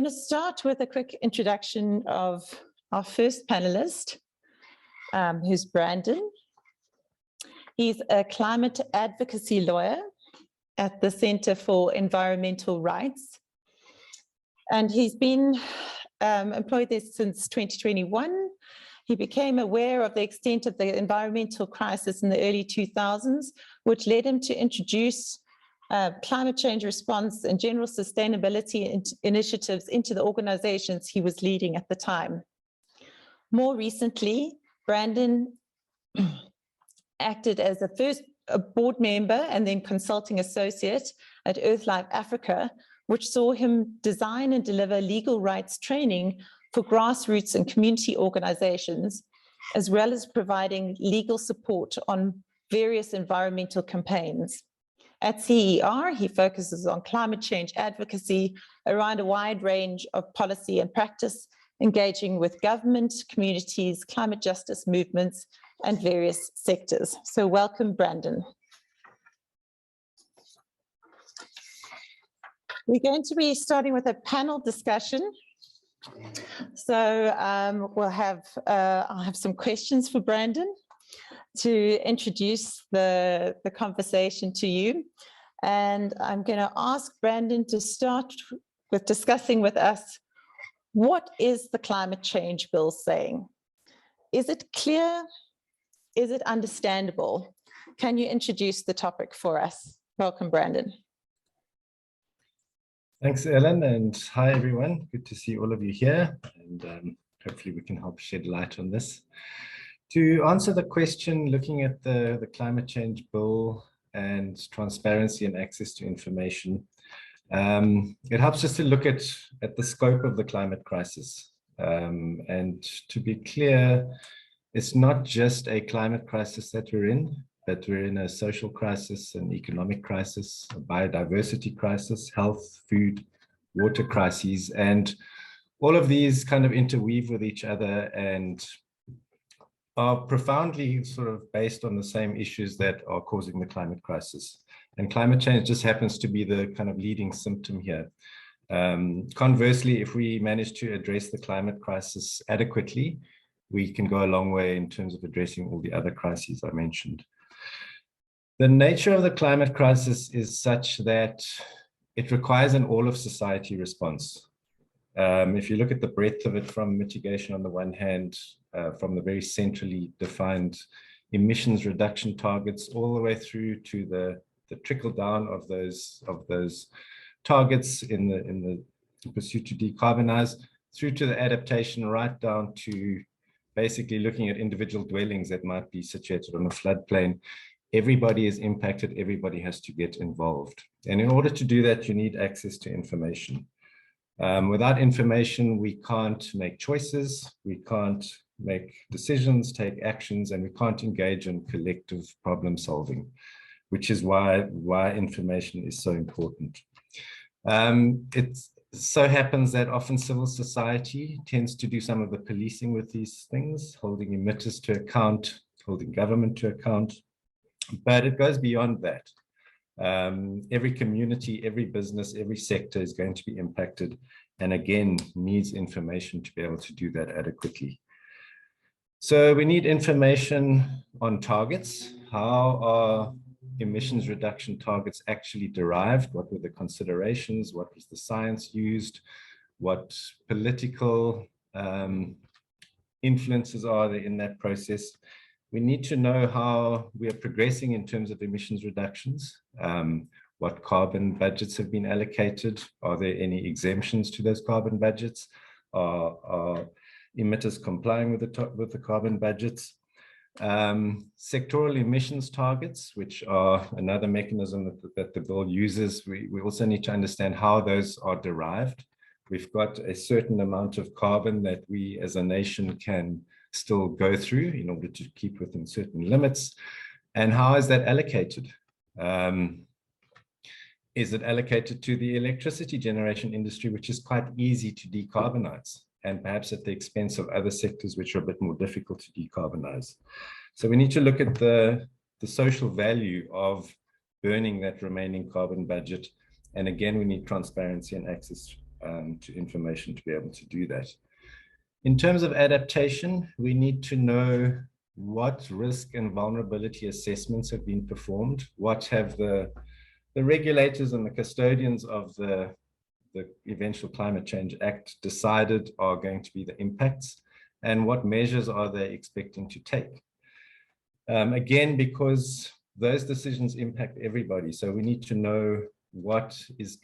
to start with a quick introduction of our first panelist, who's Brandon. He's a climate advocacy lawyer at the Center for Environmental Rights. And he's been employed there since 2021. He became aware of the extent of the environmental crisis in the early 2000s, which led him to introduce climate change response and general sustainability initiatives into the organizations he was leading at the time. More recently, Brandon acted as a board member and then consulting associate at EarthLife Africa, which saw him design and deliver legal rights training for grassroots and community organizations, as well as providing legal support on various environmental campaigns. At CER, he focuses on climate change advocacy around a wide range of policy and practice, engaging with government, communities, climate justice movements, and various sectors. So welcome, Brandon. We're going to be starting with a panel discussion. So I'll have some questions for Brandon to introduce the conversation to you. And I'm going to ask Brandon to start with discussing with us, what is the climate change bill saying? Is it clear? Is it understandable? Can you introduce the topic for us? Welcome, Brandon. Thanks, Ellen, and hi, everyone. Good to see all of you here, and hopefully we can help shed light on this. To answer the question, looking at the climate change bill and transparency and access to information, it helps us to look at the scope of the climate crisis. And to be clear, it's not just a climate crisis that we're in, but we're in a social crisis, an economic crisis, a biodiversity crisis, health, food, water crises, and all of these kind of interweave with each other and are profoundly sort of based on the same issues that are causing the climate crisis. And climate change just happens to be the kind of leading symptom here. Conversely, if we manage to address the climate crisis adequately, we can go a long way in terms of addressing all the other crises I mentioned. The nature of the climate crisis is such that it requires an all of society response. If you look at the breadth of it, from mitigation on the one hand, from the very centrally defined emissions reduction targets, all the way through to the trickle down of those targets in the pursuit to decarbonize, through to the adaptation, right down to basically looking at individual dwellings that might be situated on a floodplain. Everybody is impacted, everybody has to get involved. And in order to do that, you need access to information. Without information, we can't make choices, we can't make decisions, take actions, and we can't engage in collective problem solving, which is why information is so important. It so happens that often civil society tends to do some of the policing with these things, holding emitters to account, holding government to account. But it goes beyond that. Every community, every business, every sector is going to be impacted, and again, needs information to be able to do that adequately. So we need information on targets. How are emissions reduction targets actually derived? What were the considerations? What was the science used? What political influences are there in that process? We need to know how we are progressing in terms of emissions reductions, what carbon budgets have been allocated, are there any exemptions to those carbon budgets, are emitters complying with the carbon budgets, sectoral emissions targets, which are another mechanism that the bill uses. We also need to understand how those are derived. We've got a certain amount of carbon that we as a nation can still go through in order to keep within certain limits. And how is that allocated? Is it allocated to the electricity generation industry, which is quite easy to decarbonize, and perhaps at the expense of other sectors which are a bit more difficult to decarbonize? So we need to look at the social value of burning that remaining carbon budget. And again, we need transparency and access to information to be able to do that. In terms of adaptation, we need to know what risk and vulnerability assessments have been performed, what have the regulators and the custodians of the Eventual Climate Change Act decided are going to be the impacts, and what measures are they expecting to take. Again, because those decisions impact everybody, so we need to know what is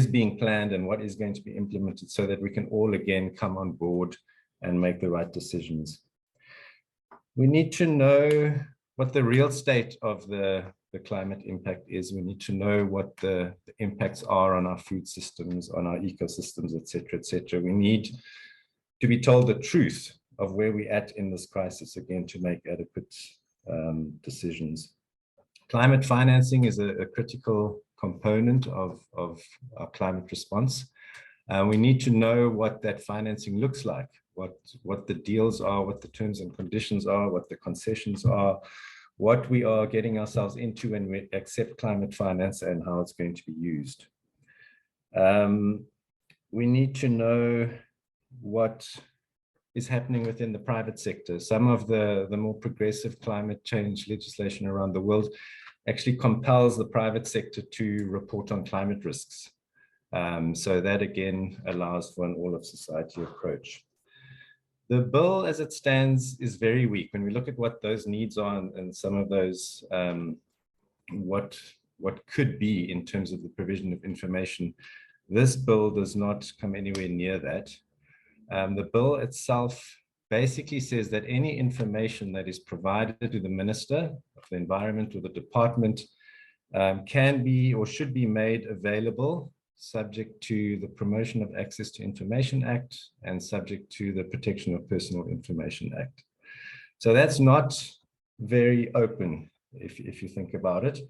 being planned and what is going to be implemented so that we can all again come on board and make the right decisions. We need to know what the real state of the climate impact is. We need to know what the impacts are on our food systems, on our ecosystems, et cetera, We need to be told the truth of where we're at in this crisis, again, to make adequate decisions. Climate financing is a critical component of our climate response. We need to know what that financing looks like, what the deals are, what the terms and conditions are, what the concessions are, what we are getting ourselves into when we accept climate finance and how it's going to be used. We need to know what is happening within the private sector. Some of the more progressive climate change legislation around the world actually compels the private sector to report on climate risks. So that again allows for an all of society approach. The bill as it stands is very weak. When we look at what those needs are and some of those, what could be in terms of the provision of information, this bill does not come anywhere near that. The bill itself basically says that any information that is provided to the Minister of the Environment or the department can be or should be made available subject to the Promotion of Access to Information Act and subject to the Protection of Personal Information Act. So that's not very open if you think about it.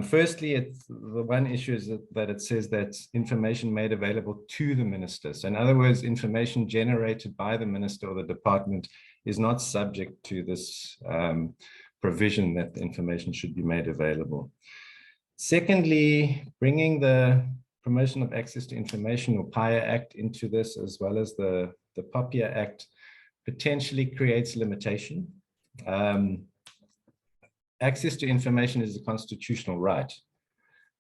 Firstly, the one issue is that it says that information made available to the minister. So in other words, information generated by the minister or the department is not subject to this provision that the information should be made available. Secondly, bringing the Promotion of Access to Information or PIA Act into this, as well as the POPIA Act, potentially creates limitation. Access to information is a constitutional right,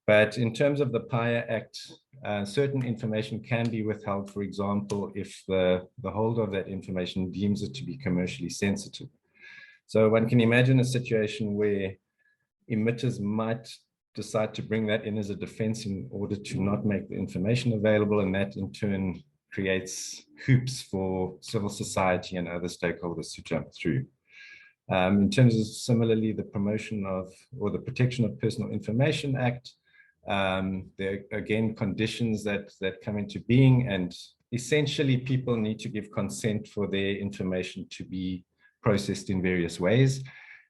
but in terms of the PIA Act, certain information can be withheld, for example, if the holder of that information deems it to be commercially sensitive. So one can imagine a situation where emitters might decide to bring that in as a defense in order to not make the information available, and that in turn creates hoops for civil society and other stakeholders to jump through. In terms of similarly the promotion of or the Protection of Personal Information Act, there are again conditions that come into being, and essentially people need to give consent for their information to be processed in various ways.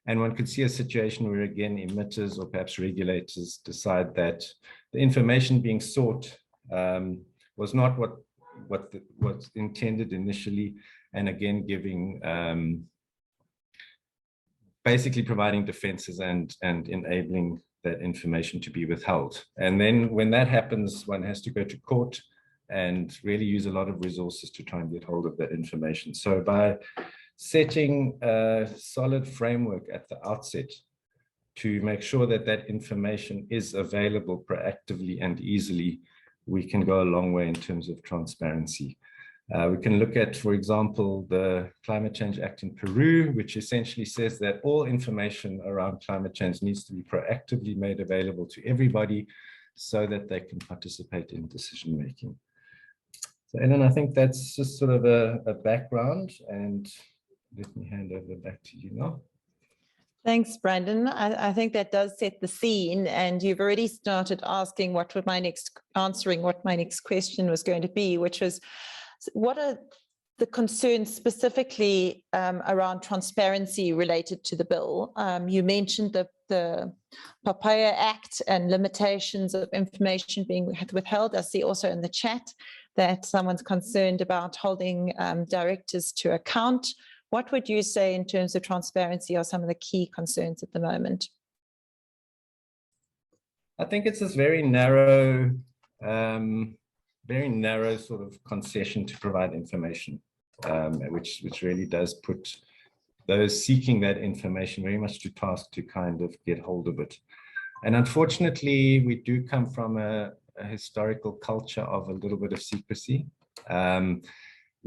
And one could see a situation where again emitters or perhaps regulators decide that the information being sought was not what was intended initially, and again giving basically providing defenses and enabling that information to be withheld. And then when that happens, one has to go to court and really use a lot of resources to try and get hold of that information. So by setting a solid framework at the outset to make sure that that information is available proactively and easily, we can go a long way in terms of transparency. We can look at, for example, the Climate Change Act in Peru, which essentially says that all information around climate change needs to be proactively made available to everybody so that they can participate in decision making. So, Elin, I think that's just sort of a background, and let me hand over back to you now. Thanks, Brandon. I think that does set the scene, and you've already started asking answering what my next question was going to be, which was, what are the concerns specifically around transparency related to the bill? You mentioned the POPIA Act and limitations of information being withheld. I see also in the chat that someone's concerned about holding directors to account. What would you say in terms of transparency are some of the key concerns at the moment? I think it's this very narrow very narrow sort of concession to provide information, which really does put those seeking that information very much to task to kind of get hold of it. And unfortunately, we do come from a historical culture of a little bit of secrecy.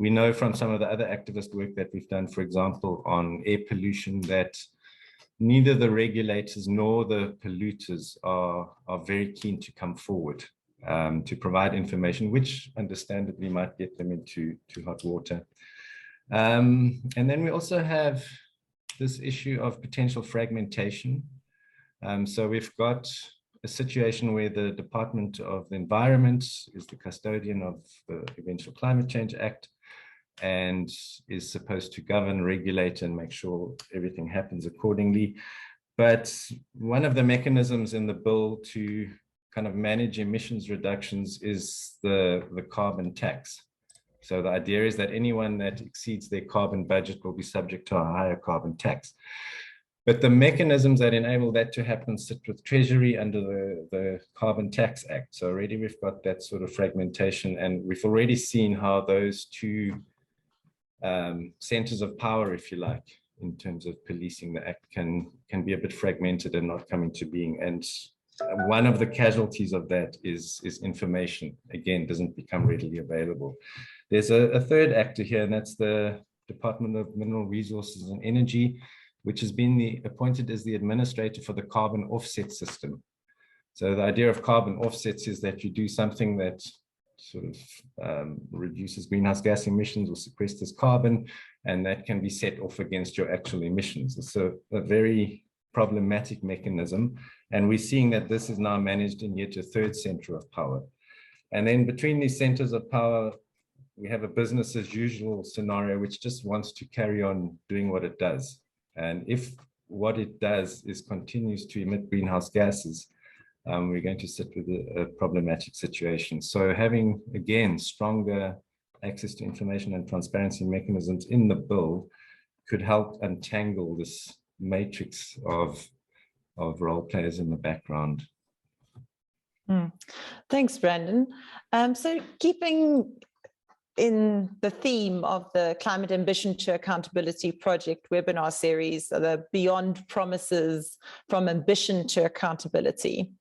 We know from some of the other activist work that we've done, for example, on air pollution, that neither the regulators nor the polluters are very keen to come forward to provide information, which understandably might get them into hot water. And then we also have this issue of potential fragmentation. So we've got a situation where the Department of the Environment is the custodian of the Eventual Climate Change Act and is supposed to govern, regulate, and make sure everything happens accordingly. But one of the mechanisms in the bill to kind of manage emissions reductions is the carbon tax. So the idea is that anyone that exceeds their carbon budget will be subject to a higher carbon tax. But the mechanisms that enable that to happen sit with Treasury under the Carbon Tax Act. So already we've got that sort of fragmentation, and we've already seen how those two centers of power, if you like, in terms of policing the act can be a bit fragmented and not come into being. And one of the casualties of that is information, again, doesn't become readily available. There's a third actor here, and that's the Department of Mineral Resources and Energy, which has been appointed as the administrator for the carbon offset system. So the idea of carbon offsets is that you do something that sort of reduces greenhouse gas emissions or sequesters carbon, and that can be set off against your actual emissions. It's a very problematic mechanism, and we're seeing that this is now managed in yet a third center of power. And then between these centers of power, we have a business as usual scenario, which just wants to carry on doing what it does. And if what it does is continues to emit greenhouse gases, we're going to sit with a problematic situation. So having, again, stronger access to information and transparency mechanisms in the bill could help untangle this matrix of role players in the background. Thanks, Brandon. So keeping in the theme of the Climate Ambition to Accountability Project webinar series, the Beyond Promises from Ambition to Accountability,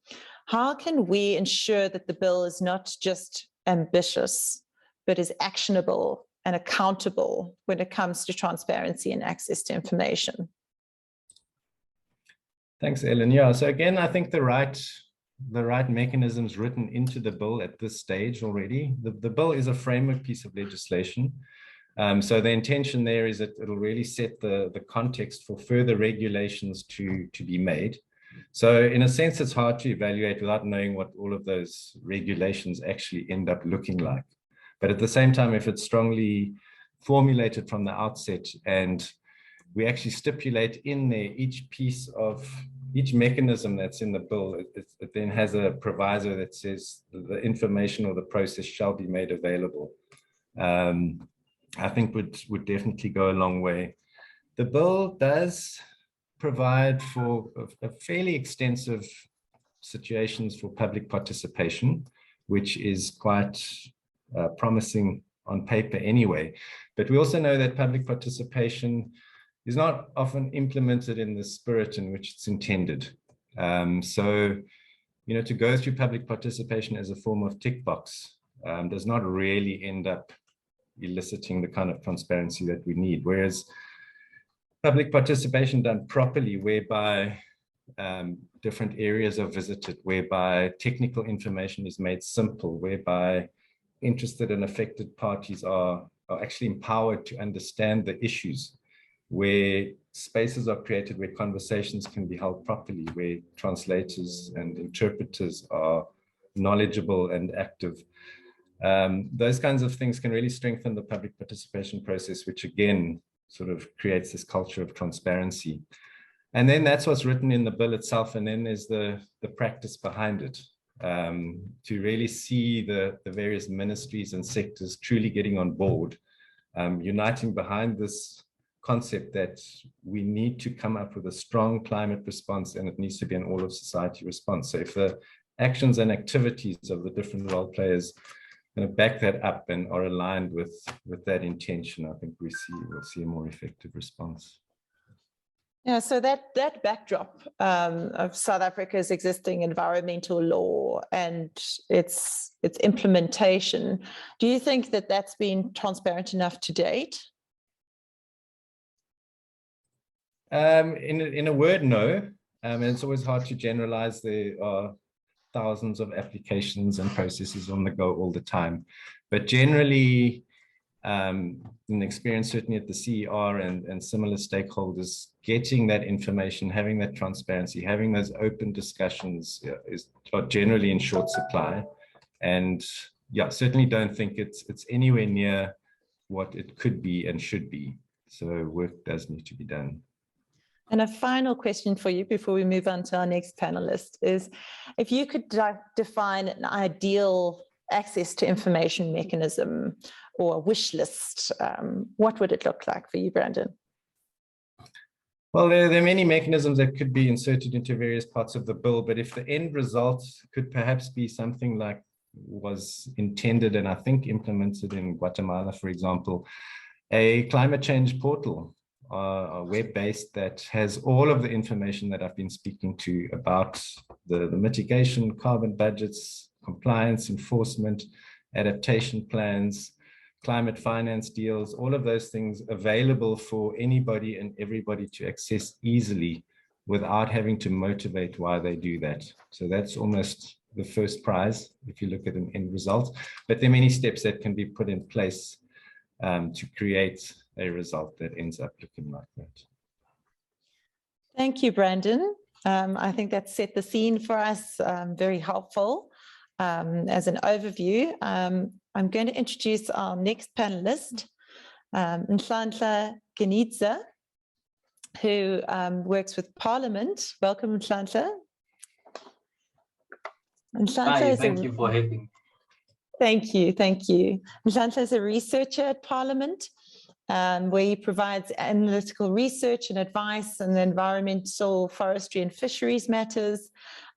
how can we ensure that the bill is not just ambitious, but is actionable and accountable when it comes to transparency and access to information? Thanks, Elin. Yeah, so again, I think the right mechanisms written into the bill at this stage already. The bill is a framework piece of legislation. So the intention there is that it'll really set the context for further regulations to be made. So in a sense, it's hard to evaluate without knowing what all of those regulations actually end up looking like. But at the same time, if it's strongly formulated from the outset and we actually stipulate in there each mechanism that's in the bill, it then has a proviso that says the information or the process shall be made available. I think would definitely go a long way. The bill does provide for a fairly extensive situations for public participation, which is quite promising on paper anyway. But we also know that public participation is not often implemented in the spirit in which it's intended. So, to go through public participation as a form of tick box does not really end up eliciting the kind of transparency that we need. Whereas public participation done properly, whereby different areas are visited, whereby technical information is made simple, whereby interested and affected parties are actually empowered to understand the issues, where spaces are created where conversations can be held properly, where translators and interpreters are knowledgeable and active. Those kinds of things can really strengthen the public participation process, which again sort of creates this culture of transparency. And then that's what's written in the bill itself, and then there's the practice behind it, to really see the various ministries and sectors truly getting on board, uniting behind this concept that we need to come up with a strong climate response, and it needs to be an all of society response. So if the actions and activities of the different role players kind of back that up and are aligned with that intention, I think we'll see a more effective response. Yeah, so that backdrop of South Africa's existing environmental law and its implementation, do you think that that's been transparent enough to date? In a word, no. And it's always hard to generalize. There are thousands of applications and processes on the go all the time. But generally, in experience, certainly at the CER and similar stakeholders, getting that information, having that transparency, having those open discussions are generally in short supply. And yeah, certainly don't think it's anywhere near what it could be and should be. So work does need to be done. And a final question for you before we move on to our next panelist is, if you could define an ideal access to information mechanism or a wish list, what would it look like for you, Brandon? Well, there are many mechanisms that could be inserted into various parts of the bill, but if the end result could perhaps be something like was intended and I think implemented in Guatemala, for example, a climate change portal, web-based, that has all of the information that I've been speaking to about the mitigation, carbon budgets, compliance, enforcement, adaptation plans, climate finance deals, all of those things available for anybody and everybody to access easily without having to motivate why they do that. So that's almost the first prize if you look at an end result. But there are many steps that can be put in place to create a result that ends up looking like that. Thank you, Brandon. I think that set the scene for us, very helpful as an overview. I'm going to introduce our next panelist, Nhlanhla Ginindza, who works with Parliament. Welcome, Nhlanhla. Hi, thank you for having me. Thank you. Nhlanhla is a researcher at Parliament, where he provides analytical research and advice on environmental, forestry and fisheries matters,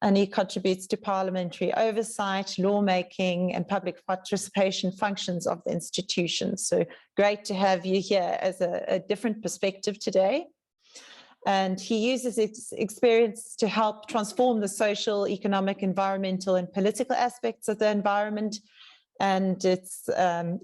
and he contributes to parliamentary oversight, lawmaking and public participation functions of the institution. So great to have you here as a different perspective today. And he uses his experience to help transform the social, economic, environmental and political aspects of the environment and its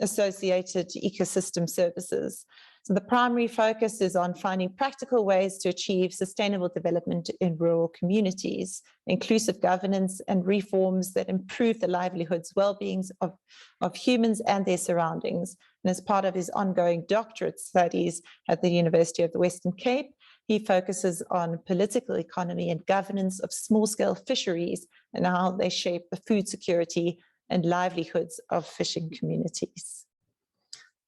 associated ecosystem services. So the primary focus is on finding practical ways to achieve sustainable development in rural communities, inclusive governance and reforms that improve the livelihoods, well-beings of humans and their surroundings. And as part of his ongoing doctorate studies at the University of the Western Cape, he focuses on political economy and governance of small-scale fisheries and how they shape the food security and livelihoods of fishing communities.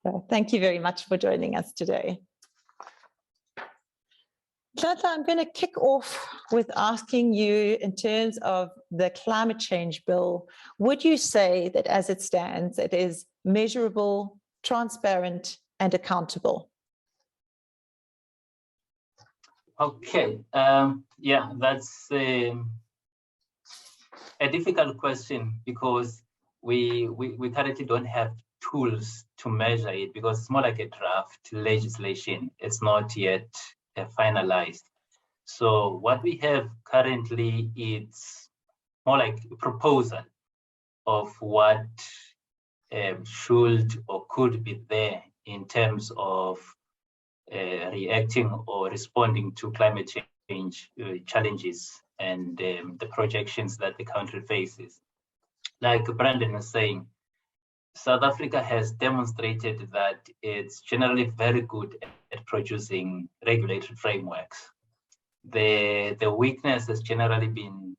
So thank you very much for joining us today. Nhlanhla, I'm going to kick off with asking you, in terms of the climate change bill, would you say that as it stands, it is measurable, transparent, and accountable? Okay, yeah, that's a difficult question because we currently don't have tools to measure it because it's more like a draft legislation. It's not yet finalized. So what we have currently is more like a proposal of what should or could be there in terms of reacting or responding to climate change challenges and the projections that the country faces. Like Brandon was saying, South Africa has demonstrated that it's generally very good at producing regulatory frameworks. The weakness has generally been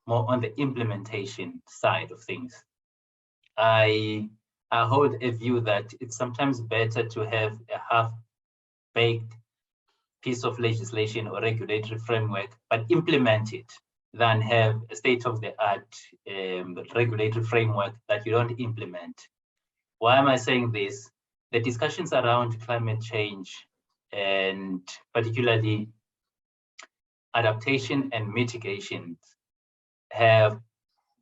more on the implementation side of things. I hold a view that it's sometimes better to have a half-baked piece of legislation or regulatory framework, but implement it, than have a state-of-the-art regulatory framework that you don't implement. Why am I saying this? The discussions around climate change and particularly adaptation and mitigation have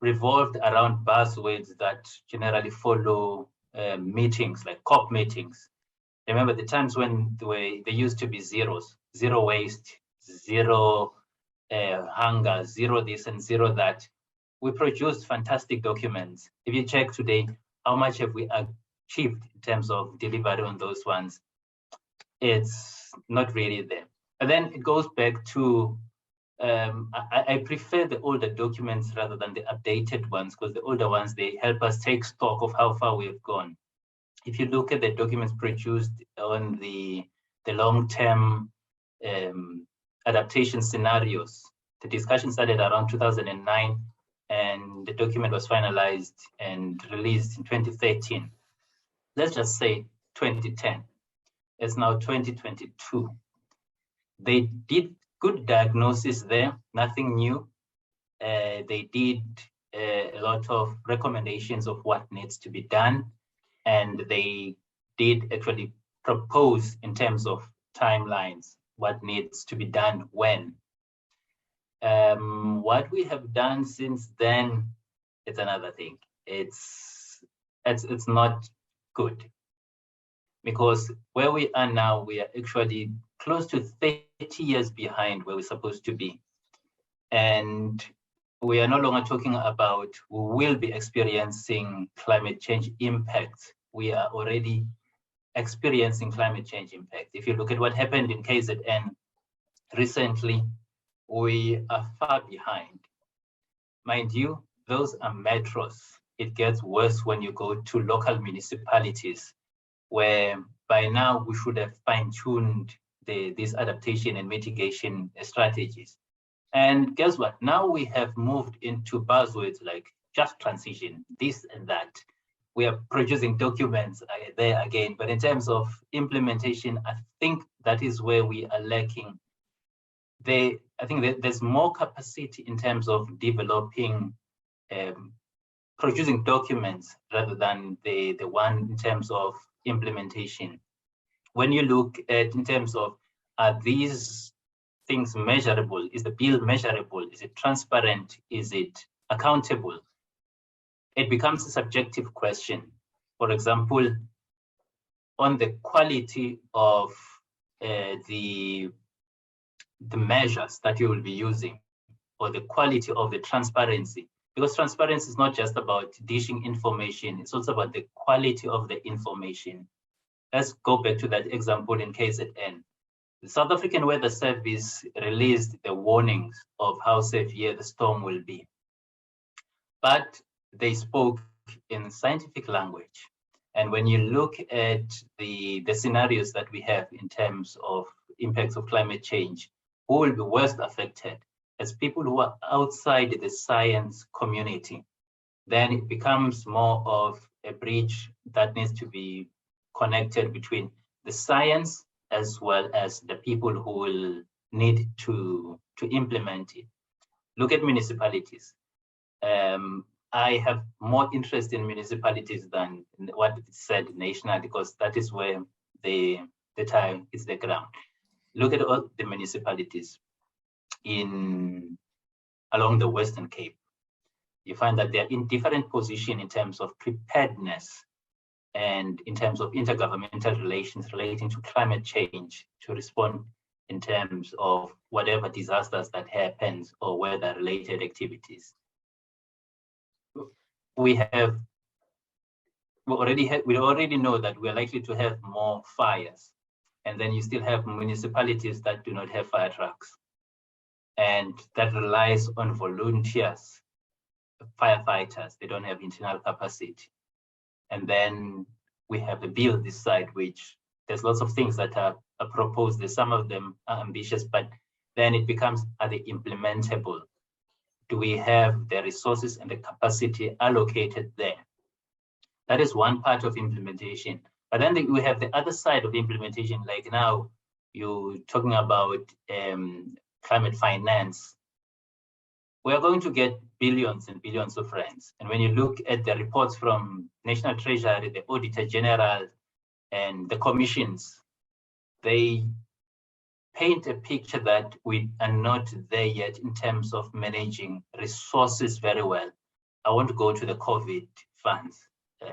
revolved around buzzwords that generally follow meetings, like CAAP meetings. Remember the times when they used to be zeros, zero waste, zero hunger, zero this and zero that. We produced fantastic documents. If you check today, how much have we achieved in terms of delivery on those ones? It's not really there. And then it goes back to, I prefer the older documents rather than the updated ones, because the older ones, they help us take stock of how far we've gone. If you look at the documents produced on the long-term adaptation scenarios, the discussion started around 2009, and the document was finalized and released in 2013. Let's just say 2010. It's now 2022. They did good diagnosis there, nothing new. They did a lot of recommendations of what needs to be done, and they did actually propose in terms of timelines what needs to be done when. What we have done since then, it's another thing. It's not good, because where we are now, we are actually close to 30 years behind where we're supposed to be. And we are no longer talking about we will be experiencing climate change impacts. We are already experiencing climate change impact. If you look at what happened in KZN recently, we are far behind. Mind you, those are metros. It gets worse when you go to local municipalities, where by now we should have fine-tuned these adaptation and mitigation strategies. And guess what? Now we have moved into buzzwords like just transition, this and that. We are producing documents there again, but in terms of implementation, I think that is where we are lacking. I think there's more capacity in terms of developing, producing documents rather than the one in terms of implementation. When you look at in terms of, are these things measurable? Is the bill measurable? Is it transparent? Is it accountable? It becomes a subjective question. For example, on the quality of the measures that you will be using, or the quality of the transparency, because transparency is not just about dishing information, it's also about the quality of the information. Let's go back to that example in KZN. The South African Weather Service released the warnings of how severe the storm will be, but they spoke in scientific language. And when you look at the scenarios that we have in terms of impacts of climate change, who will be worst affected? As people who are outside the science community, then it becomes more of a bridge that needs to be connected between the science as well as the people who will need to implement it. Look at municipalities. I have more interest in municipalities than what it said national, because that is where the time is the ground. Look at all the municipalities along the Western Cape. You find that they're in different position in terms of preparedness and in terms of intergovernmental relations relating to climate change, to respond in terms of whatever disasters that happens or weather-related activities. We already know that we're likely to have more fires, and then you still have municipalities that do not have fire trucks, and that relies on volunteers, firefighters. They don't have internal capacity. And then we have the bill this side, which there's lots of things that are proposed. Some of them are ambitious, but then it becomes, are they implementable? Do we have the resources and the capacity allocated there? That is one part of implementation. But then we have the other side of implementation, like now you're talking about climate finance. We are going to get billions and billions of rands. And when you look at the reports from National Treasury, the Auditor General, and the commissions, they paint a picture that we are not there yet in terms of managing resources very well. I want to go to the COVID funds.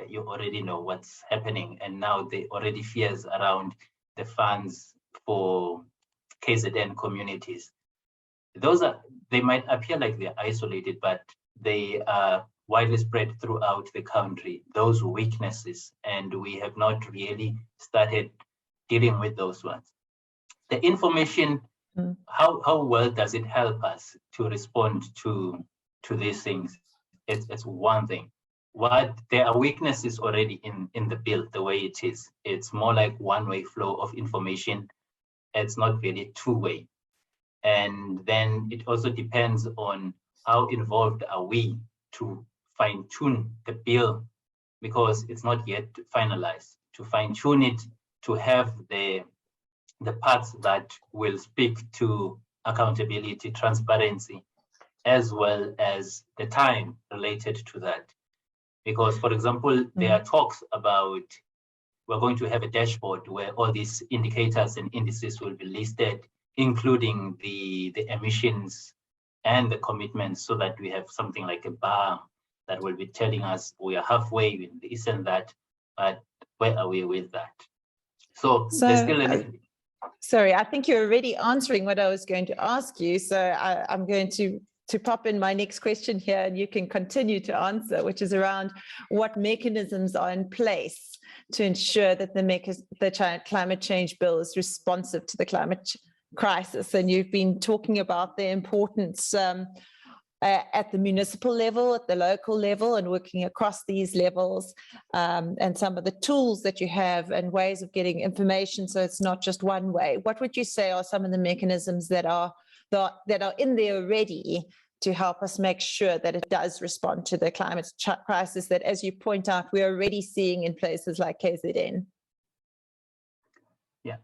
You already know what's happening, and now there already fears around the funds for KZN communities. They might appear like they're isolated, but they are widely spread throughout the country, those weaknesses, and we have not really started dealing with those ones. The information, how well does it help us to respond to these things? It's one thing. There are weaknesses already in the bill, the way it is. It's more like one-way flow of information. It's not really two-way. And then it also depends on how involved are we to fine-tune the bill, because it's not yet finalized. To fine-tune it, to have the parts that will speak to accountability, transparency, as well as the time related to that. Because, for example, there are talks about we're going to have a dashboard where all these indicators and indices will be listed, including the emissions and the commitments, so that we have something like a bar that will be telling us we are halfway in this and that, but where are we with that? So there's still sorry, I think you're already answering what I was going to ask you. So I'm going to pop in my next question here, and you can continue to answer, which is around what mechanisms are in place to ensure that the climate change bill is responsive to the climate crisis. And you've been talking about the importance at the municipal level, at the local level, and working across these levels, and some of the tools that you have and ways of getting information, so it's not just one way. What would you say are some of the mechanisms that are in there already to help us make sure that it does respond to the climate crisis that, as you point out, we're already seeing in places like KZN? Yeah,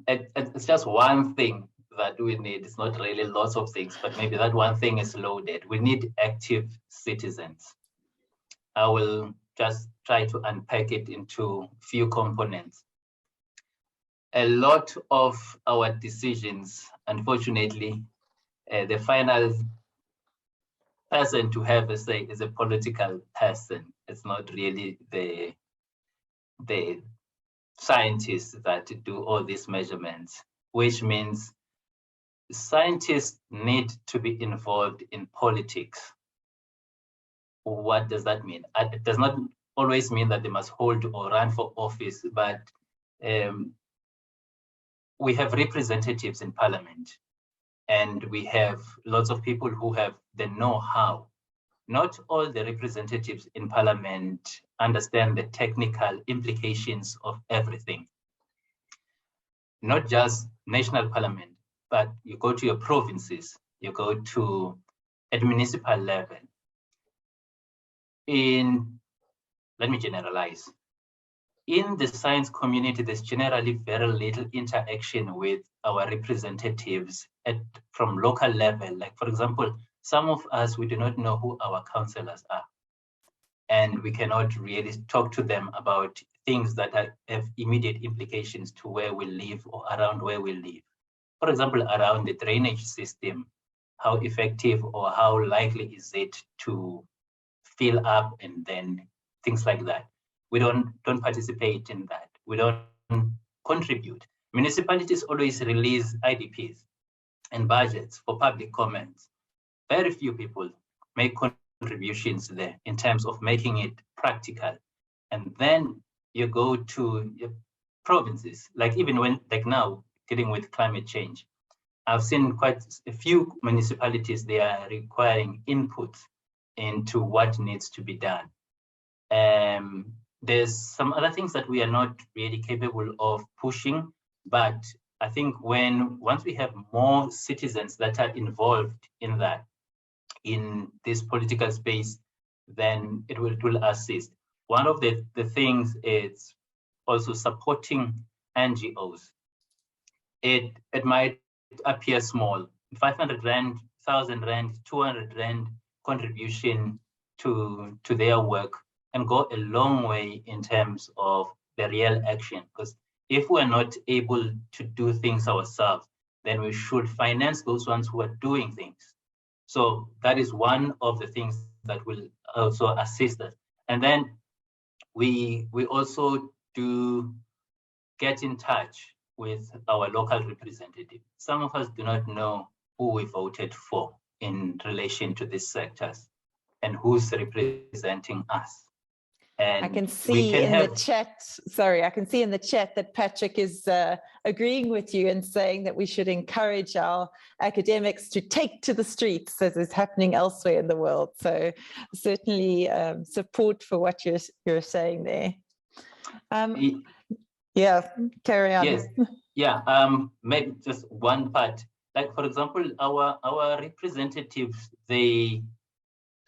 it's just one thing that we need. It's not really lots of things, but maybe that one thing is loaded. We need active citizens. I will just try to unpack it into few components. A lot of our decisions, unfortunately, the final person to have a say is a political person. It's not really the scientists that do all these measurements, which means scientists need to be involved in politics. What does that mean? It does not always mean that they must hold or run for office, but we have representatives in parliament, and we have lots of people who have the know-how. Not all the representatives in parliament understand the technical implications of everything. Not just national parliament, but you go to your provinces, you go to at municipal level. Let me generalize. In the science community, there's generally very little interaction with our representatives from local level. Like, for example, some of us, we do not know who our councillors are. And we cannot really talk to them about things that have immediate implications to where we live or around where we live. For example, around the drainage system, how effective or how likely is it to fill up, and then things like that. We don't participate in that. We don't contribute. Municipalities always release IDPs and budgets for public comments. Very few people make contributions there in terms of making it practical. And then you go to your provinces, like now dealing with climate change. I've seen quite a few municipalities, they are requiring input into what needs to be done. There's some other things that we are not really capable of pushing, but I think once we have more citizens that are involved in that, in this political space, then it will assist. One of the things is also supporting NGOs. It might appear small, 500 Rand, 1,000 Rand, 200 Rand contribution to their work, and go a long way in terms of the real action. Because if we're not able to do things ourselves, then we should finance those ones who are doing things. So that is one of the things that will also assist us. And then we also do get in touch with our local representative. Some of us do not know who we voted for in relation to these sectors and who's representing us. And I can see in the chat, sorry, I can see in the chat that Patrick is agreeing with you and saying that we should encourage our academics to take to the streets as is happening elsewhere in the world. So certainly support for what you're saying there. Yeah, carry on. Yes, yeah, maybe just one part. Like, for example, our representatives,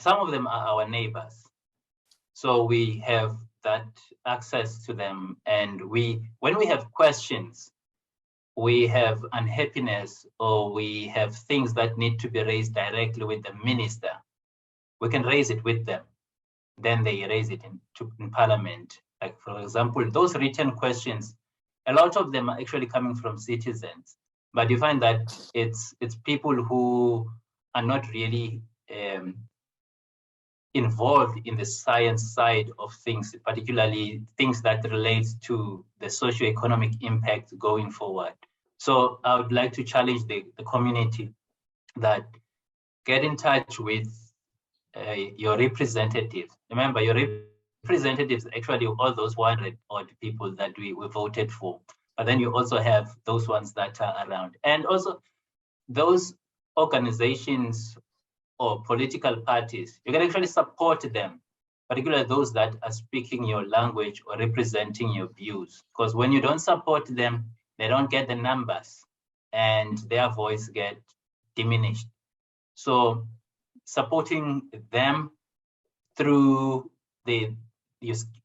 some of them are our neighbors. So we have that access to them. And when we have questions, we have unhappiness, or we have things that need to be raised directly with the minister, we can raise it with them. Then they raise it in Parliament. Like, for example, those written questions, a lot of them are actually coming from citizens, but you find that it's people who are not really involved in the science side of things, particularly things that relate to the socio-economic impact going forward. So I would like to challenge the community that get in touch with your representatives. Remember, your representatives actually all those 100 odd people that we voted for, but then you also have those ones that are around. And also those organizations or political parties, you can actually support them, particularly those that are speaking your language or representing your views. Because when you don't support them, they don't get the numbers and their voice get diminished. So supporting them through the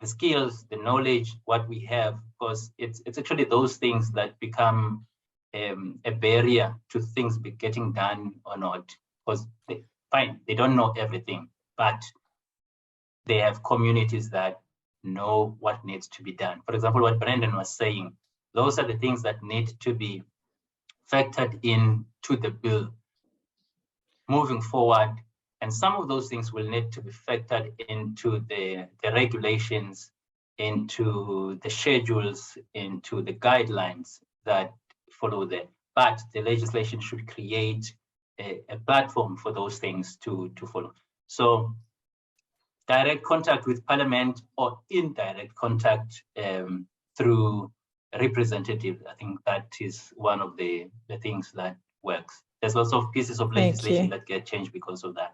skills, the knowledge, what we have, because it's actually those things that become a barrier to things getting done or not. Because they don't know everything, but they have communities that know what needs to be done. For example, what Brendan was saying, those are the things that need to be factored into the bill moving forward. And some of those things will need to be factored into the regulations, into the schedules, into the guidelines that follow there. But the legislation should create a platform for those things to follow. So direct contact with Parliament or indirect contact through representatives, I think that is one of the things that works. There's lots of pieces of legislation that get changed because of that.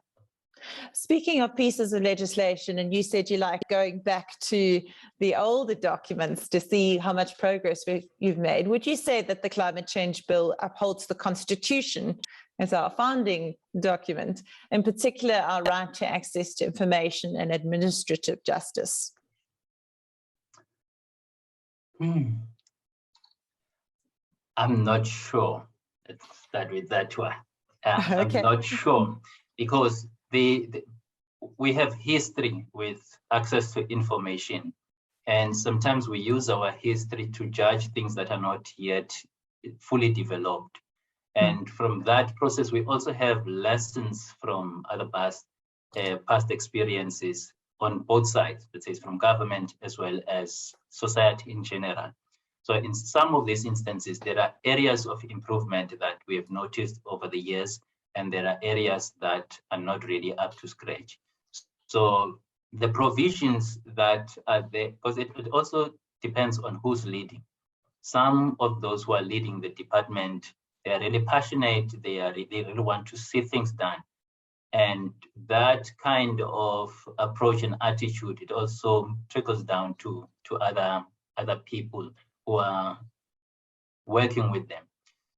Speaking of pieces of legislation, and you said you like going back to the older documents to see how much progress you've made, would you say that the Climate Change Bill upholds the Constitution as our founding document, in particular our right to access to information and administrative justice? I'm not sure. Let's start with that one. Okay. I'm not sure, because we have history with access to information, and sometimes we use our history to judge things that are not yet fully developed. And from that process, we also have lessons from other past experiences on both sides, let's say from government as well as society in general. So in some of these instances, there are areas of improvement that we have noticed over the years, and there are areas that are not really up to scratch. So the provisions that are there, because it also depends on who's leading. Some of those who are leading the department, they are really passionate, they really want to see things done. And that kind of approach and attitude, it also trickles down to other people who are working with them.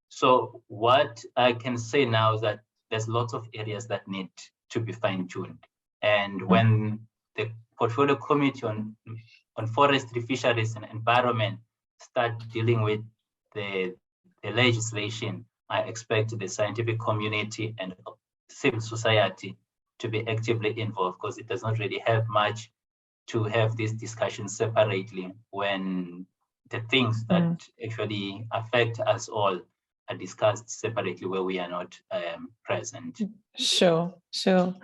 So what I can say now is that there's lots of areas that need to be fine-tuned. And when the Portfolio Committee on Forestry, Fisheries and Environment start dealing with the legislation, I expect the scientific community and civil society to be actively involved, because it does not really have much to have these discussions separately when the things that actually affect us all are discussed separately where we are not present. Sure, sure.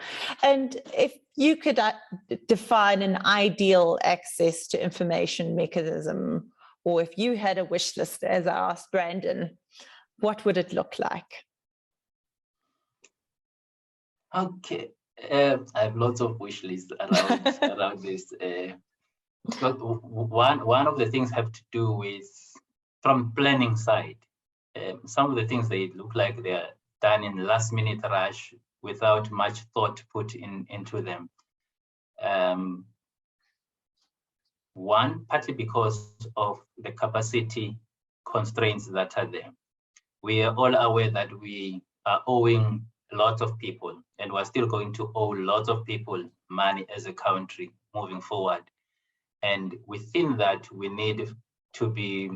And if you could define an ideal access to information mechanism, or if you had a wish list, as I asked Brandon, what would it look like? Okay, I have lots of wish lists around around this. But one of the things have to do with from planning side. Some of the things they look like they are done in last minute rush without much thought put into them. One, partly because of the capacity constraints that are there. We are all aware that we are owing lots of people, and we're still going to owe lots of people money as a country moving forward. And within that, we need to be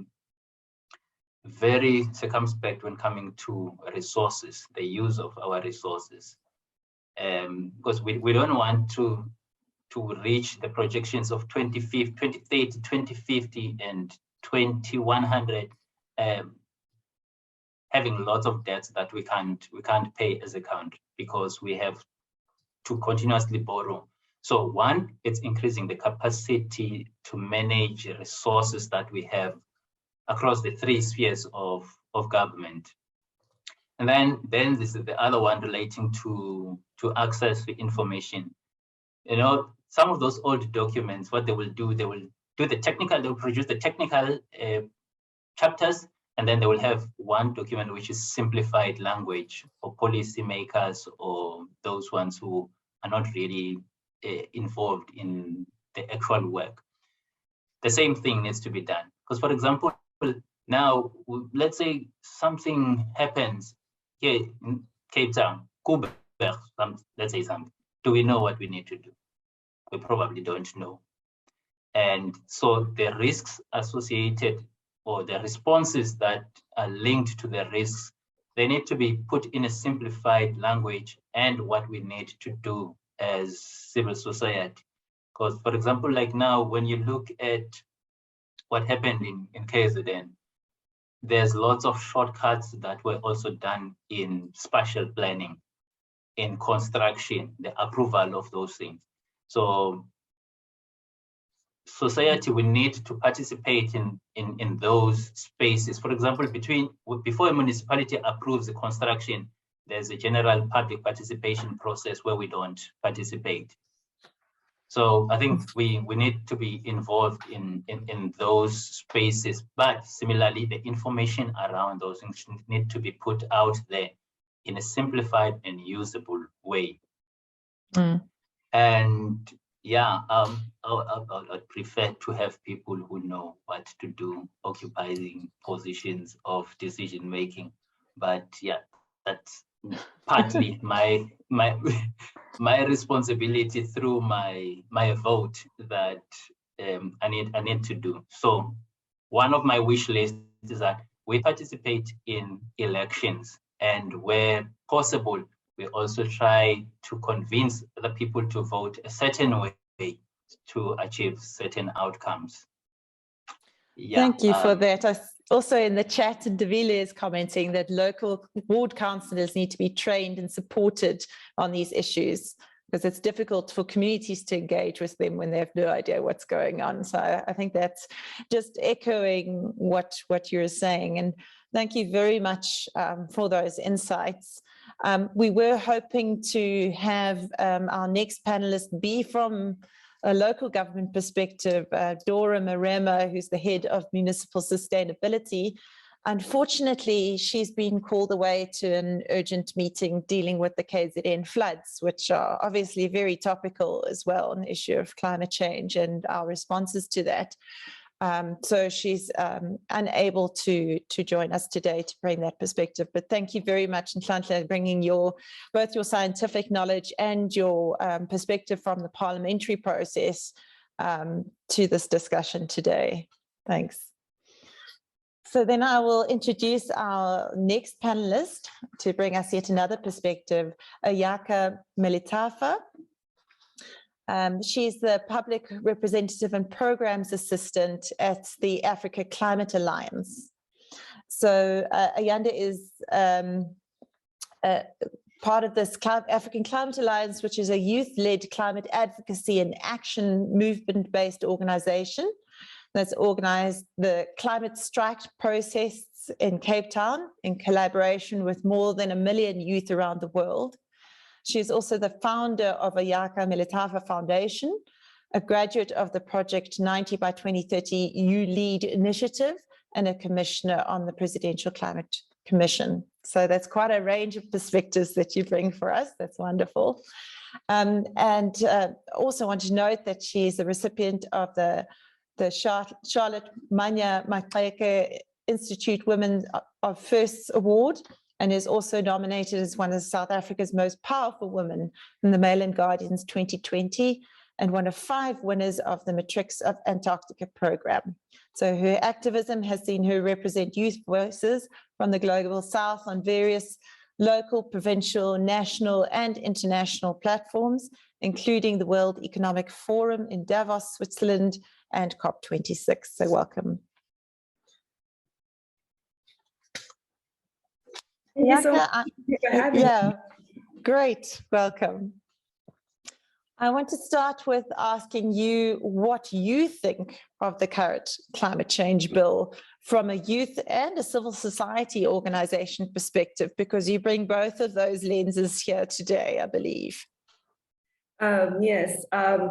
very circumspect when coming to resources, the use of our resources. Because we don't want to reach the projections of 2030, 2050, and 2100, having lots of debts that we can't pay as a country because we have to continuously borrow. So one, it's increasing the capacity to manage resources that we have across the three spheres of government. And then this is the other one relating to access to information. You know, some of those old documents, what they will do the technical, they'll produce the technical chapters, and then they will have one document which is simplified language for policymakers or those ones who are not really involved in the actual work. The same thing needs to be done. Because, for example, now, let's say something happens here in Cape Town, let's say something. Do we know what we need to do? We probably don't know. And so the risks associated or the responses that are linked to the risks, they need to be put in a simplified language and what we need to do as civil society. Because, for example, like now, when you look at what happened in KZN, there's lots of shortcuts that were also done in spatial planning, in construction, the approval of those things. So society will need to participate in those spaces. For example, before a municipality approves the construction, there's a general public participation process where we don't participate. So I think we need to be involved in those spaces, but similarly, the information around those things need to be put out there in a simplified and usable way. And yeah, I'd prefer to have people who know what to do, occupying positions of decision making. But yeah, that's partly my responsibility through my vote that I need to do. So one of my wish lists is that we participate in elections, and where possible, we also try to convince the people to vote a certain way to achieve certain outcomes. Yeah, thank you for that. Also in the chat, Davile is commenting that local ward councillors need to be trained and supported on these issues, because it's difficult for communities to engage with them when they have no idea what's going on. So I think that's just echoing what you're saying. And thank you very much for those insights. We were hoping to have our next panelist be from a local government perspective, Dorah Marema, who's the head of municipal sustainability. Unfortunately, she's been called away to an urgent meeting dealing with the KZN floods, which are obviously very topical as well, an issue of climate change and our responses to that. So she's unable to join us today to bring that perspective. But thank you very much, Nhlanhla, bringing both your scientific knowledge and your perspective from the parliamentary process to this discussion today. Thanks. So then I will introduce our next panelist to bring us yet another perspective, Ayakha Melithafa. She's the Public Representative and Programs Assistant at the Africa Climate Alliance. So Ayanda is part of this African Climate Alliance, which is a youth-led climate advocacy and action movement-based organization that's organized the climate strike protests in Cape Town in collaboration with more than 1 million youth around the world. She is also the founder of Ayakha Melithafa Foundation, a graduate of the Project 90 by 2030 You Lead initiative, and a commissioner on the Presidential Climate Commission. So that's quite a range of perspectives that you bring for us. That's wonderful. Also want to note that she's a recipient of the Charlotte Manya Maxeke Institute Women of Firsts Award, and is also nominated as one of South Africa's most powerful women in the Mail and Guardian's 2020, and one of 5 winners of the Matrix of Antarctica program. So her activism has seen her represent youth voices from the Global South on various local, provincial, national, and international platforms, including the World Economic Forum in Davos, Switzerland, and COP26. So welcome. Thank you so much for having me. Great, welcome. I want to start with asking you what you think of the current climate change bill from a youth and a civil society organization perspective, because you bring both of those lenses here today, I believe. Yes,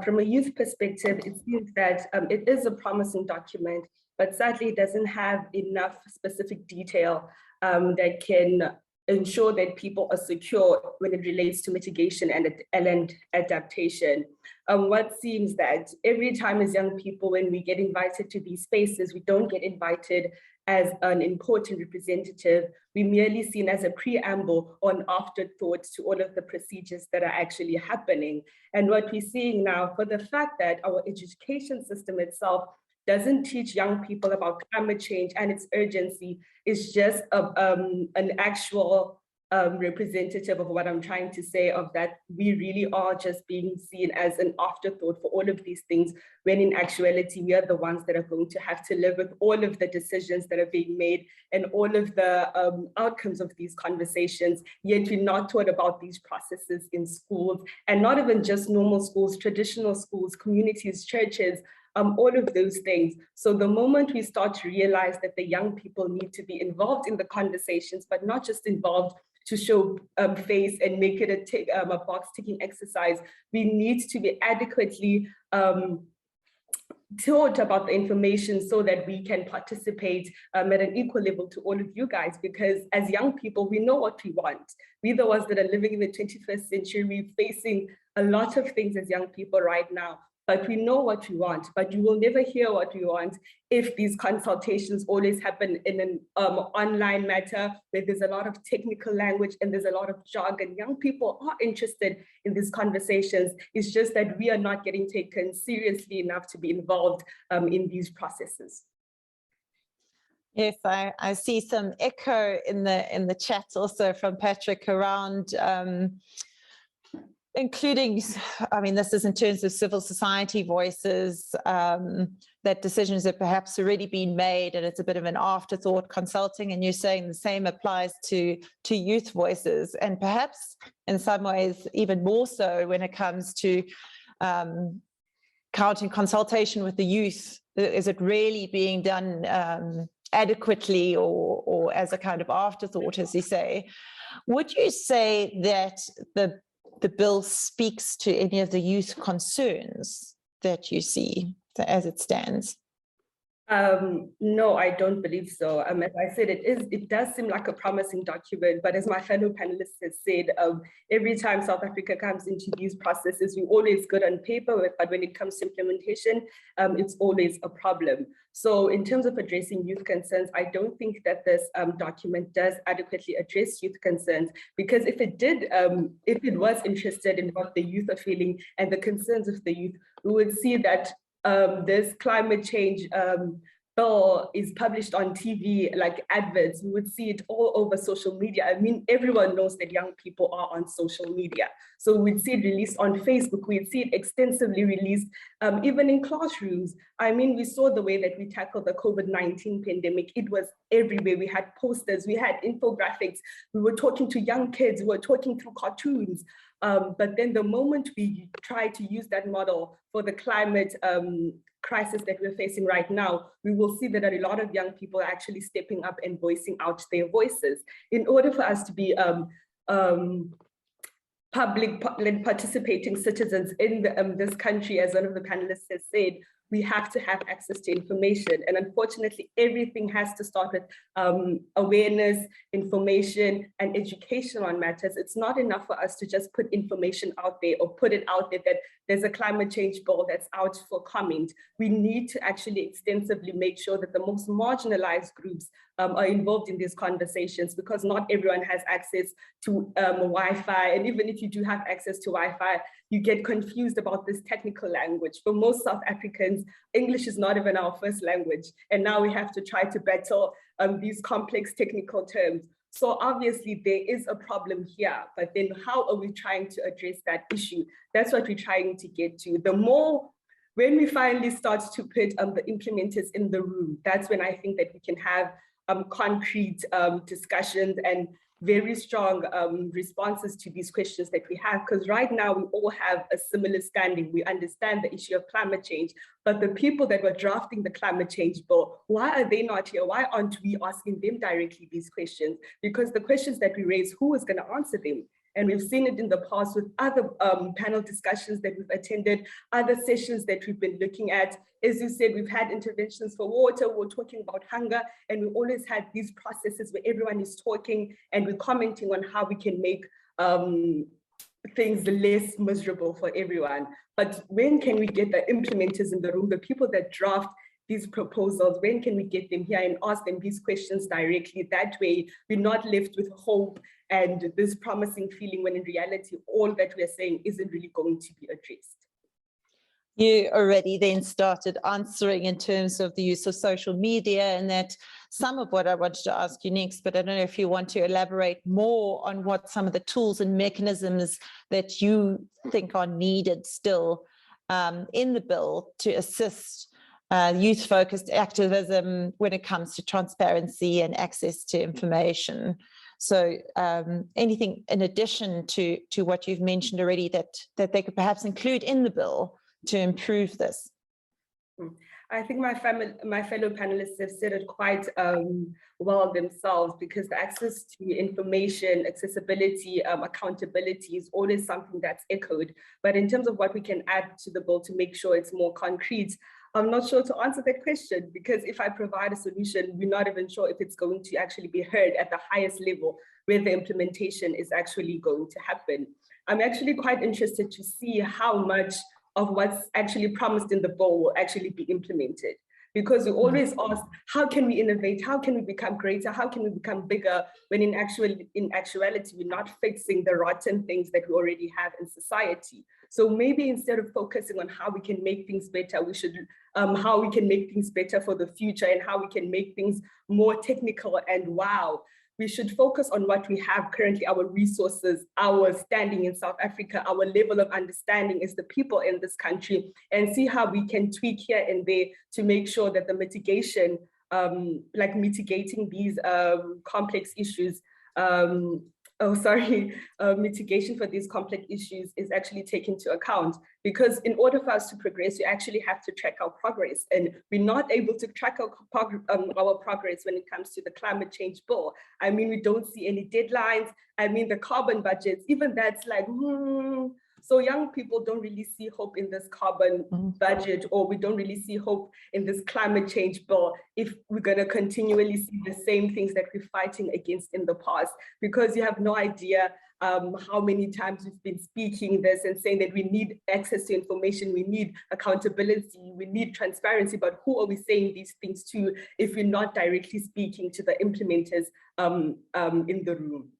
from a youth perspective, it seems that it is a promising document, but sadly it doesn't have enough specific detail that can ensure that people are secure when it relates to mitigation and adaptation. What seems that every time as young people, when we get invited to these spaces, we don't get invited as an important representative. We're merely seen as a preamble or an afterthought to all of the procedures that are actually happening. And what we're seeing now, for the fact that our education system itself doesn't teach young people about climate change and its urgency, is just an actual representative of what I'm trying to say, of that we really are just being seen as an afterthought for all of these things, when in actuality, we are the ones that are going to have to live with all of the decisions that are being made and all of the outcomes of these conversations, yet we're not taught about these processes in schools, and not even just normal schools, traditional schools, communities, churches, all of those things. So the moment we start to realize that the young people need to be involved in the conversations, but not just involved to show face and make it a box ticking exercise, we need to be adequately taught about the information so that we can participate at an equal level to all of you guys, because as young people, we know what we want. We're the ones that are living in the 21st century. We're facing a lot of things as young people right now, but we know what we want, but you will never hear what we want if these consultations always happen in an online matter where there's a lot of technical language and there's a lot of jargon. Young people are interested in these conversations. It's just that we are not getting taken seriously enough to be involved in these processes. Yes, I see some echo in the chat also from Patrick around including, I mean, this is in terms of civil society voices, that decisions have perhaps already been made and it's a bit of an afterthought consulting, and you're saying the same applies to youth voices, and perhaps in some ways even more so when it comes to counting consultation with the youth. Is it really being done adequately or as a kind of afterthought, as you say? Would you say that the bill speaks to any of the youth concerns that you see as it stands? No, I don't believe so. As I said, it does seem like a promising document, but as my fellow panelists have said, every time South Africa comes into these processes, we're always good on paper, but when it comes to implementation, it's always a problem. So in terms of addressing youth concerns, I don't think that this document does adequately address youth concerns, because if it did, if it was interested in what the youth are feeling and the concerns of the youth, we would see that this climate change bill is published on TV, like adverts, we would see it all over social media. I mean, everyone knows that young people are on social media. So we'd see it released on Facebook, we'd see it extensively released, even in classrooms. I mean, we saw the way that we tackled the COVID-19 pandemic. It was everywhere. We had posters, we had infographics, we were talking to young kids, we were talking through cartoons. But then the moment we try to use that model for the climate crisis that we're facing right now, we will see that a lot of young people are actually stepping up and voicing out their voices. In order for us to be public participating citizens in this country, as one of the panelists has said, we have to have access to information. And unfortunately, everything has to start with awareness, information, and education on matters. It's not enough for us to just put information out there or put it out there that there's a climate change bill that's out for comment. We need to actually extensively make sure that the most marginalized groups are involved in these conversations, because not everyone has access to Wi-Fi. And even if you do have access to Wi-Fi, you get confused about this technical language. For most South Africans, English is not even our first language. And now we have to try to battle these complex technical terms. So obviously there is a problem here, but then how are we trying to address that issue? That's what we're trying to get to. The more, when we finally start to put the implementers in the room, that's when I think that we can have concrete discussions and very strong responses to these questions that we have, because right now we all have a similar standing. We understand the issue of climate change, but the people that were drafting the climate change bill, why are they not here? Why aren't we asking them directly these questions? Because the questions that we raise, who is going to answer them? And we've seen it in the past with other panel discussions that we've attended, other sessions that we've been looking at. As you said, we've had interventions for water, we're talking about hunger, and we always had these processes where everyone is talking and we're commenting on how we can make things less miserable for everyone. But when can we get the implementers in the room, the people that draft these proposals, when can we get them here and ask them these questions directly? That way, we're not left with hope and this promising feeling when in reality, all that we're saying isn't really going to be addressed. You already then started answering in terms of the use of social media, and that some of what I wanted to ask you next, but I don't know if you want to elaborate more on what some of the tools and mechanisms that you think are needed still in the bill to assist youth-focused activism when it comes to transparency and access to information. So anything in addition to what you've mentioned already that they could perhaps include in the bill to improve this? I think my fellow panelists have said it quite well themselves, because the access to information, accessibility, accountability is always something that's echoed. But in terms of what we can add to the bill to make sure it's more concrete, I'm not sure to answer that question, because if I provide a solution, we're not even sure if it's going to actually be heard at the highest level where the implementation is actually going to happen. I'm actually quite interested to see how much of what's actually promised in the bill will actually be implemented. Because we always ask, how can we innovate? How can we become greater? How can we become bigger? When in actuality, we're not fixing the rotten things that we already have in society. So maybe instead of focusing on how we can make things better, we should, how we can make things better for the future and how we can make things more technical and wow. We should focus on what we have currently, our resources, our standing in South Africa, our level of understanding as the people in this country, and see how we can tweak here and there to make sure that the mitigation, like mitigating these complex issues, mitigation for these complex issues is actually taken into account. Because in order for us to progress, we actually have to track our progress, and we're not able to track our progress when it comes to the climate change bill. I mean, we don't see any deadlines. I mean, the carbon budgets, even that's like, So young people don't really see hope in this carbon budget, or we don't really see hope in this climate change bill if we're going to continually see the same things that we're fighting against in the past, because you have no idea how many times we've been speaking this and saying that we need access to information, we need accountability, we need transparency, but who are we saying these things to if we're not directly speaking to the implementers in the room?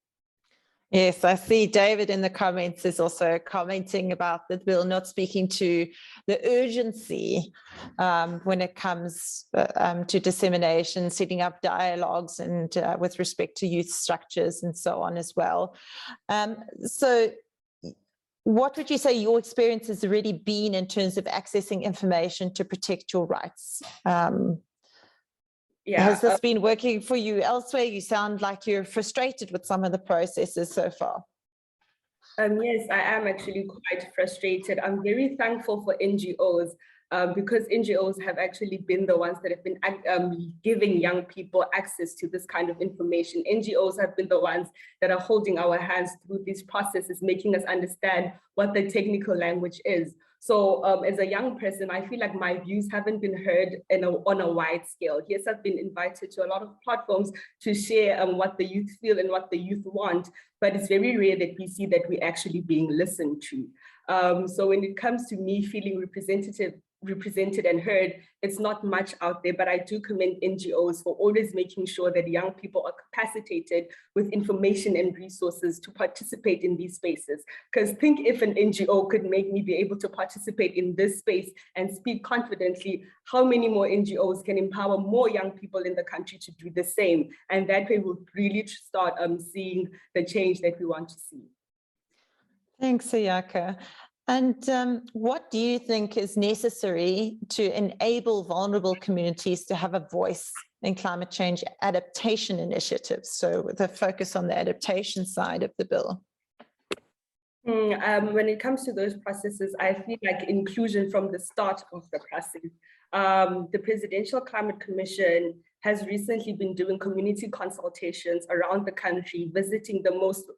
Yes, I see David in the comments is also commenting about the bill not speaking to the urgency when it comes to dissemination, setting up dialogues and with respect to youth structures and so on as well. So what would you say your experience has already been in terms of accessing information to protect your rights? Has this been working for you elsewhere? You sound like you're frustrated with some of the processes so far. Yes, I am actually quite frustrated. I'm very thankful for NGOs because NGOs have actually been the ones that have been giving young people access to this kind of information. NGOs have been the ones that are holding our hands through these processes, making us understand what the technical language is. So as a young person, I feel like my views haven't been heard on a wide scale. Yes, I've been invited to a lot of platforms to share what the youth feel and what the youth want, but it's very rare that we see that we're actually being listened to. So when it comes to me feeling represented and heard, it's not much out there, but I do commend NGOs for always making sure that young people are capacitated with information and resources to participate in these spaces. Because think if an NGO could make me be able to participate in this space and speak confidently, how many more NGOs can empower more young people in the country to do the same? And that way we'll really start seeing the change that we want to see. Thanks, Ayakha. And what do you think is necessary to enable vulnerable communities to have a voice in climate change adaptation initiatives? So the focus on the adaptation side of the bill. When it comes to those processes, I feel like inclusion from the start of the process. The Presidential Climate Commission has recently been doing community consultations around the country, visiting the most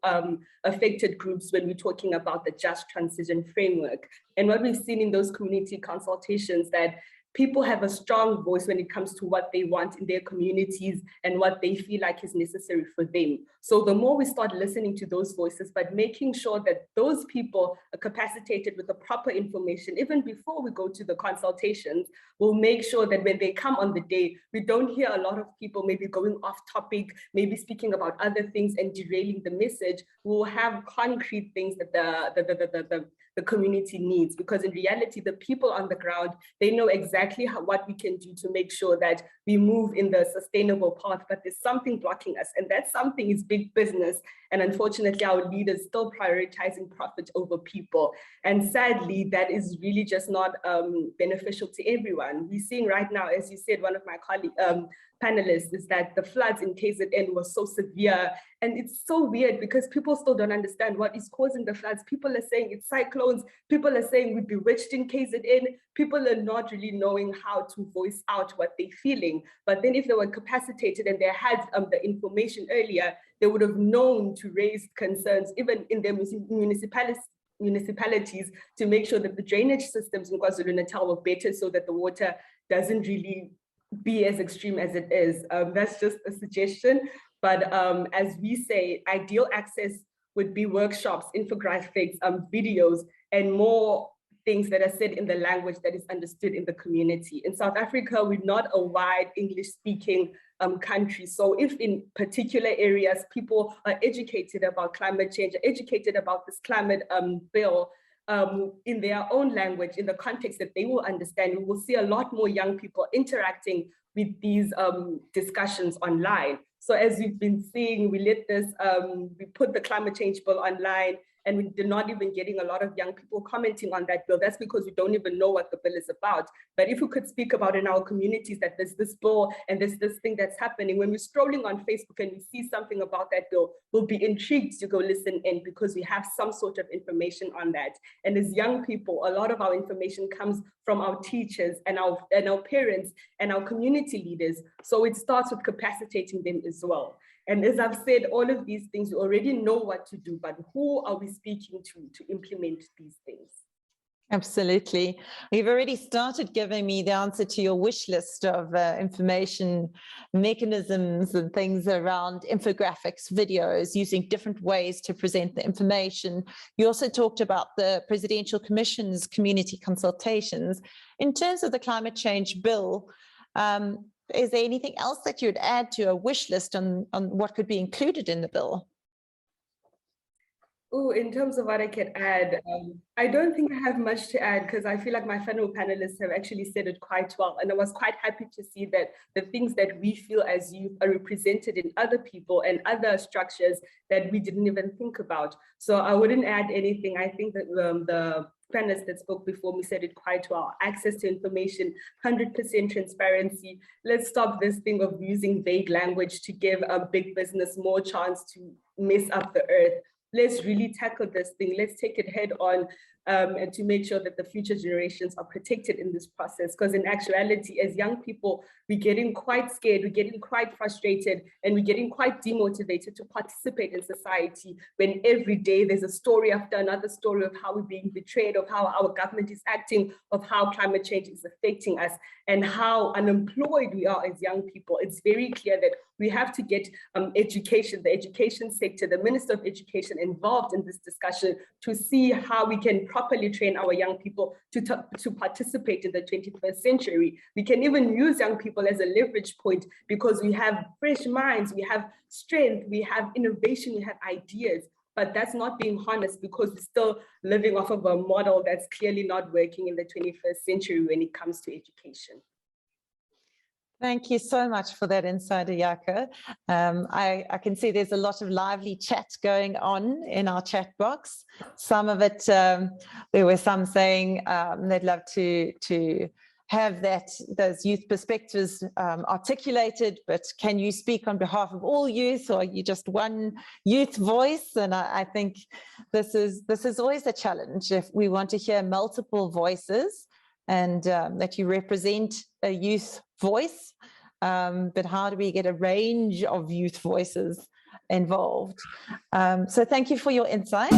affected groups when we're talking about the just transition framework. And what we've seen in those community consultations that people have a strong voice when it comes to what they want in their communities and what they feel like is necessary for them. So the more we start listening to those voices, but making sure that those people are capacitated with the proper information, even before we go to the consultations, we'll make sure that when they come on the day, we don't hear a lot of people maybe going off topic, maybe speaking about other things and derailing the message. We'll have concrete things that the community needs, because in reality, the people on the ground, they know exactly what we can do to make sure that we move in the sustainable path, but there's something blocking us, and that something is big business. And unfortunately, our leaders still prioritizing profit over people. And sadly, that is really just not beneficial to everyone. We're seeing right now, as you said, one of my colleagues, panelists, is that the floods in KZN were so severe. And it's so weird because people still don't understand what is causing the floods. People are saying it's cyclones. People are saying we're bewitched in KZN. People are not really knowing how to voice out what they're feeling. But then if they were capacitated and they had the information earlier, they would have known to raise concerns, even in their municipalities, to make sure that the drainage systems in KwaZulu-Natal were better so that the water doesn't really be as extreme as it is. That's just a suggestion. But as we say, ideal access would be workshops, infographics, videos, and more things that are said in the language that is understood in the community. In South Africa, we're not a wide English-speaking country. So if in particular areas, people are educated about climate change, are educated about this climate bill, in their own language, in the context that they will understand, we will see a lot more young people interacting with these discussions online. So as we've been seeing, we put the climate change bill online, and we're not even getting a lot of young people commenting on that bill. That's because we don't even know what the bill is about. But if we could speak about in our communities that there's this bill and there's this thing that's happening, when we're scrolling on Facebook and we see something about that bill, we'll be intrigued to go listen in because we have some sort of information on that. And as young people, a lot of our information comes from our teachers and our parents and our community leaders. So it starts with capacitating them as well. And as I've said, all of these things, we already know what to do, but who are we speaking to implement these things? Absolutely. You've already started giving me the answer to your wish list of information mechanisms and things around infographics, videos, using different ways to present the information. You also talked about the Presidential Commission's community consultations. In terms of the climate change bill, is there anything else that you'd add to a wish list on what could be included in the bill? Oh, in terms of what I can add, I don't think I have much to add because I feel like my fellow panelists have actually said it quite well. And I was quite happy to see that the things that we feel as youth are represented in other people and other structures that we didn't even think about. So I wouldn't add anything. I think that the panelists that spoke before me said it quite well. Access to information, 100% transparency. Let's stop this thing of using vague language to give a big business more chance to mess up the earth. Let's really tackle this thing. Let's take it head on and to make sure that the future generations are protected in this process. Because in actuality, as young people, we're getting quite scared, we're getting quite frustrated, and we're getting quite demotivated to participate in society when every day there's a story after another story of how we're being betrayed, of how our government is acting, of how climate change is affecting us, and how unemployed we are as young people. It's very clear that we have to get education, the education sector, the Minister of Education involved in this discussion to see how we can properly train our young people to participate in the 21st century. We can even use young people as a leverage point because we have fresh minds, we have strength, we have innovation, we have ideas, but that's not being harnessed because we're still living off of a model that's clearly not working in the 21st century when it comes to education. Thank you so much for that insight, Ayakha. I can see there's a lot of lively chat going on in our chat box. Some of it, there were some saying they'd love to have those youth perspectives articulated, but can you speak on behalf of all youth, or are you just one youth voice? And I think this is always a challenge if we want to hear multiple voices, and that you represent a youth voice, but how do we get a range of youth voices involved? So thank you for your insight.